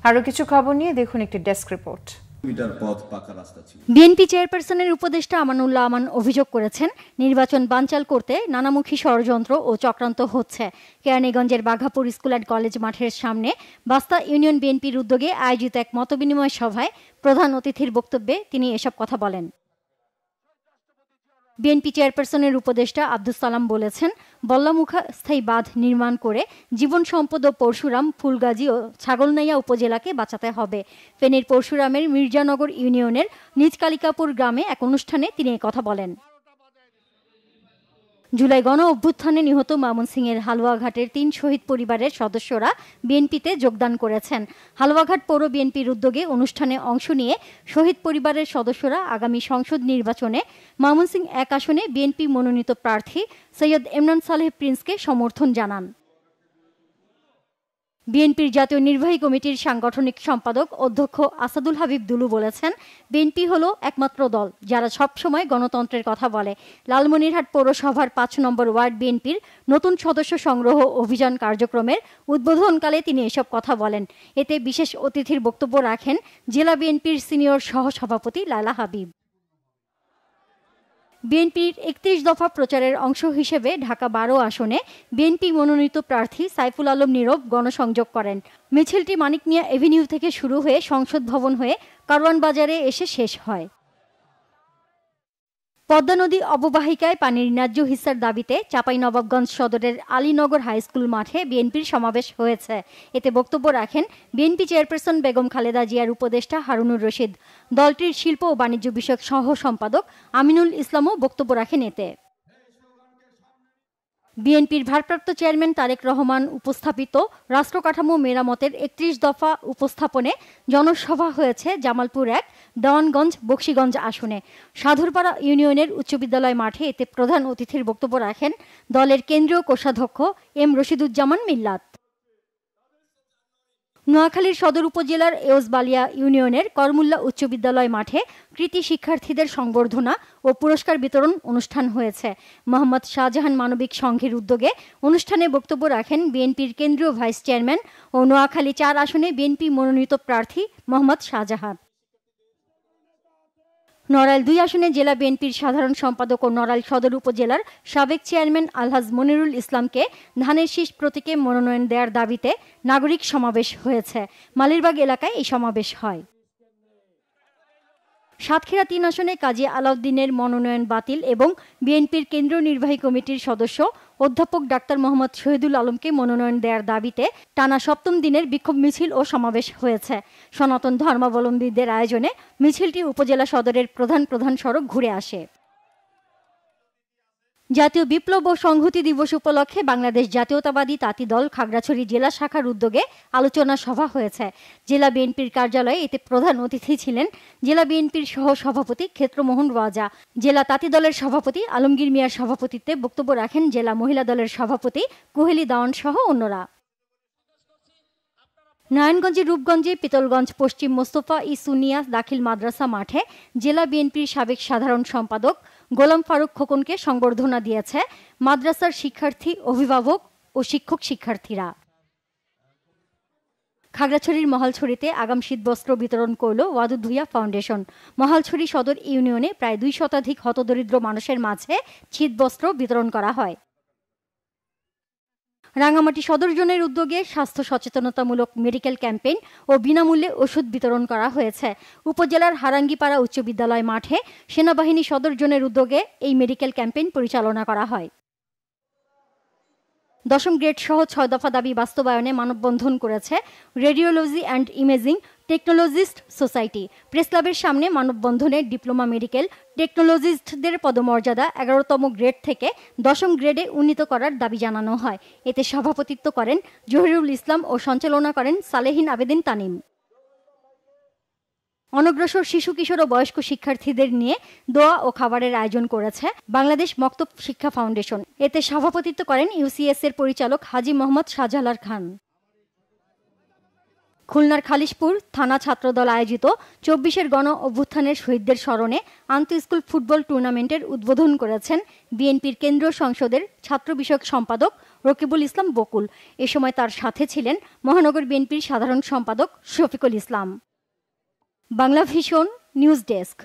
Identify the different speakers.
Speaker 1: আরো কিছু খবর নিয়ে দেখুন একটি ডেস্ক রিপোর্ট।
Speaker 2: বিএনপি চেয়ারপারসনের উপদেষ্টা আমানুল্লাহ আমান অভিযোগ করেছেন, নির্বাচন বানচাল করতে নানামুখী ষড়যন্ত্র ও চক্রান্ত হচ্ছে। কেরানীগঞ্জের বাঘাপুর স্কুল অ্যান্ড কলেজ মাঠের সামনে বাস্তা ইউনিয়ন বিএনপির উদ্যোগে আয়োজিত এক মতবিনিময় সভায় প্রধান অতিথির বক্তব্যে তিনি এসব কথা বলেন। বিএনপি চেয়ারপারসনের উপদেষ্টা আব্দুস সালাম বলেছেন, বল্লামুখা স্থায়ী বাঁধ নির্মাণ করে জীবন সম্পদ ও পরশুরাম, ফুলগাজী ও ছাগলনাইয়া উপজেলাকে বাঁচাতে হবে। ফেনীর পরশুরামের মির্জানগর ইউনিয়নের নিজ কালিকাপুর গ্রামে এক অনুষ্ঠানে তিনি কথা বলেন। জুলাই গণ অভ্যুত্থানে নিহত ময়মনসিংহের হালুয়াঘাটের ৩ শহীদ পরিবারের সদস্যরা বিএনপিতে যোগদান করেছেন। হালুয়াঘাট পৌর বিএনপির উদ্যোগে অনুষ্ঠানে অংশ নিয়ে শহীদ পরিবারের সদস্যরা আগামী সংসদ নির্বাচনে ময়মনসিংহ ১ আসনে বিএনপি মনোনীত প্রার্থী সৈয়দ ইমরান সালেহ প্রিন্সকে সমর্থন জানান। বিএনপির জাতীয় নির্বাহী কমিটির সাংগঠনিক সম্পাদক অধ্যক্ষ আসাদুল হাবিব দুলু বলেছেন, বিএনপি হলো একমাত্র দল যারা সবসময় গণতন্ত্রের কথা বলে। লালমনিরহাট পৌরসভার ৫ নম্বর ওয়ার্ড বিএনপির নতুন সদস্য সংগ্রহ অভিযান কার্যক্রমের উদ্বোধনকালে তিনি এসব কথা বলেন। এতে বিশেষ অতিথির বক্তব্য রাখেন জেলা বিএনপির সিনিয়র সহসভাপতি লায়লা হাবিব। বিএনপির ৩১ দফা প্রচারের অংশ হিসেবে ঢাকা ১২ আসনে বিএনপি মনোনীত প্রার্থী সাইফুল আলম নীরব গণসংযোগ করেন। মিছিলটি মানিক মিয়া এভিনিউ থেকে শুরু হয়ে সংসদ ভবন হয়ে কারওয়ান বাজারে এসে শেষ হয়। পদ্মা নদী অববাহিকায় পানির ন্যায্য হিস্যার দাবিতে চাঁপাইনবাবগঞ্জ সদরের আলীনগর হাইস্কুল মাঠে বিএনপির সমাবেশ হয়েছে। এতে বক্তব্য রাখেন বিএনপি চেয়ারপারসন বেগম খালেদা জিয়ার উপদেষ্টা হারুনুর রশিদ। দলটির শিল্প ও বাণিজ্য বিষয়ক সহ সম্পাদক আমিনুল ইসলামও বক্তব্য রাখেন। এতে বিএনপির ভারপ্রাপ্ত চেয়ারম্যান তারেক রহমান উপস্থাপিত রাষ্ট্র কাঠামো মেরামতের ৩১ দফা উপস্থাপনে জনসভা হয়েছে জামালপুর ১, দেওয়ানগঞ্জ, বকশীগঞ্জ আসনে। সাধুরপাড়া ইউনিয়নের উচ্চ বিদ্যালয় মাঠে এতে প্রধান অতিথির বক্তব্য রাখেন দলের কেন্দ্রীয় কোষাধ্যক্ষ এম রশিদুজ্জামান মিল্লাত। নোয়াখালীর সদর উপজেলার এওজবালিয়া ইউনিয়নের করমুল্লা উচ্চ বিদ্যালয় মাঠে কৃতি শিক্ষার্থীদের সংবর্ধনা ও পুরস্কার বিতরণ অনুষ্ঠান হয়েছে। মোহাম্মদ শাহজাহান মানবিক সংঘের উদ্যোগে অনুষ্ঠানে বক্তব্য রাখেন বিএনপির কেন্দ্রীয় ভাইস চেয়ারম্যান ও নোয়াখালী ৪ আসনে বিএনপি মনোনীত প্রার্থী মোহাম্মদ শাহজাহান। নড়াইল ২ আসনে জেলা বিএনপির সাধারণ সম্পাদক ও নড়াইল সদর উপজেলার সাবেক চেয়ারম্যান আলহাজ মনিরুল ইসলামকে ধানের শীষ প্রতীকে মনোনয়ন দেওয়ার দাবিতে নাগরিক সমাবেশ হয়েছে। মালিরবাগ এলাকায় এই সমাবেশ হয়। সাতক্ষীরা ৩ আসনে কাজী আলাউদ্দিনের মনোনয়ন বাতিল এবং বিএনপির কেন্দ্রীয় নির্বাহী কমিটির সদস্য অধ্যাপক ডাক্তার মোহাম্মদ শহীদুল আলমকে মনোনয়ন দেওয়ার দাবিতে টানা ৭ম দিনের বিক্ষোভ মিছিল ও সমাবেশ হয়েছে। সনাতন ধর্মাবলম্বীদের আয়োজনে মিছিলটি উপজেলা সদরের প্রধান সড়ক ঘুরে আসে। জাতীয় বিপ্লব ও সংহতি দিবস উপলক্ষে বাংলাদেশ জাতীয়তাবাদী তাঁতি দল খাগড়াছড়ি জেলা শাখার উদ্যোগে আলোচনা সভা হয়েছে। জেলা বিএনপির কার্যালয়ে এতে প্রধান অতিথি ছিলেন জেলা বিএনপির সহ সভাপতি ক্ষেত্রমোহন রাজা। জেলা তাঁতি দলের সভাপতি আলমগীর মিয়ার সভাপতিত্বে বক্তব্য রাখেন জেলা মহিলা দলের সভাপতি কুহেলি দাওয়ান সহ অন্যরা। নারায়ণগঞ্জের রূপগঞ্জে পিতলগঞ্জ পশ্চিম মোস্তফা ই সুনিয়া দাখিল মাদ্রাসা মাঠে জেলা বিএনপির সাবেক সাধারণ সম্পাদক গোলাম ফারুক খোকনকে সংবর্ধনা দিয়েছে মাদ্রাসার শিক্ষার্থী, অভিভাবক ও শিক্ষক শিক্ষার্থীরা। খাগড়াছড়ির মহালছড়িতে আগাম শীতবস্ত্র বিতরণ করল ওয়াদুদ ভূঁইয়া ফাউন্ডেশন। মহালছড়ি সদর ইউনিয়নে প্রায় ২ শতাধিক হতদরিদ্র মানুষের মাঝে শীতবস্ত্র বিতরণ করা হয়। রাঙ্গামাটি সদর জোনের উদ্যোগে স্বাস্থ্য সচেতনতামূলক মেডিকেল ক্যাম্পেইন ও বিনামূল্যে ওষুধ বিতরণ করা হয়েছে। উপজেলার হারাঙ্গিপাড়া উচ্চ বিদ্যালয় মাঠে সেনাবাহিনী সদর জোনের উদ্যোগে এই মেডিকেল ক্যাম্পেইন পরিচালনা করা হয়। ১০ম গ্রেড সহ ৬ দফা দাবি বাস্তবায়নে মানববন্ধন করেছে radiology and imaging technologist society. প্রেসক্লাবের সামনে মানববন্ধনে ডিপ্লোমা মেডিকেল টেকনোলজিস্টদের পদমর্যাদা ১১তম গ্রেড থেকে ১০ম গ্রেডে উন্নীত করার দাবি জানানো হয়। এতে সভাপতিত্ব করেন জহিরুল ইসলাম ও সঞ্চালনা করেন সালেহিন আবেদিন তানিম। অনগ্রসর শিশু, কিশোর ও বয়স্ক শিক্ষার্থীদের নিয়ে দোয়া ও খাবারের আয়োজন করেছে বাংলাদেশ মক্তব শিক্ষা ফাউন্ডেশন। এতে সভাপতিত্ব করেন ইউসিএস এর পরিচালক হাজী মোহাম্মদ শাহজালাল খান। খুলনার খালিশপুর থানা ছাত্রদল আয়োজিত ২৪-এর গণ অভ্যুত্থানের শহীদদের স্মরণে আন্তঃস্কুল ফুটবল টুর্নামেন্টের উদ্বোধন করেছেন বিএনপির কেন্দ্রীয় সংসদের ছাত্র বিষয়ক সম্পাদক রকিবুল ইসলাম বকুল। এ সময় তার সাথে ছিলেন মহানগর বিএনপির সাধারণ সম্পাদক Shafiqul Islam. Bangla Vision news desk.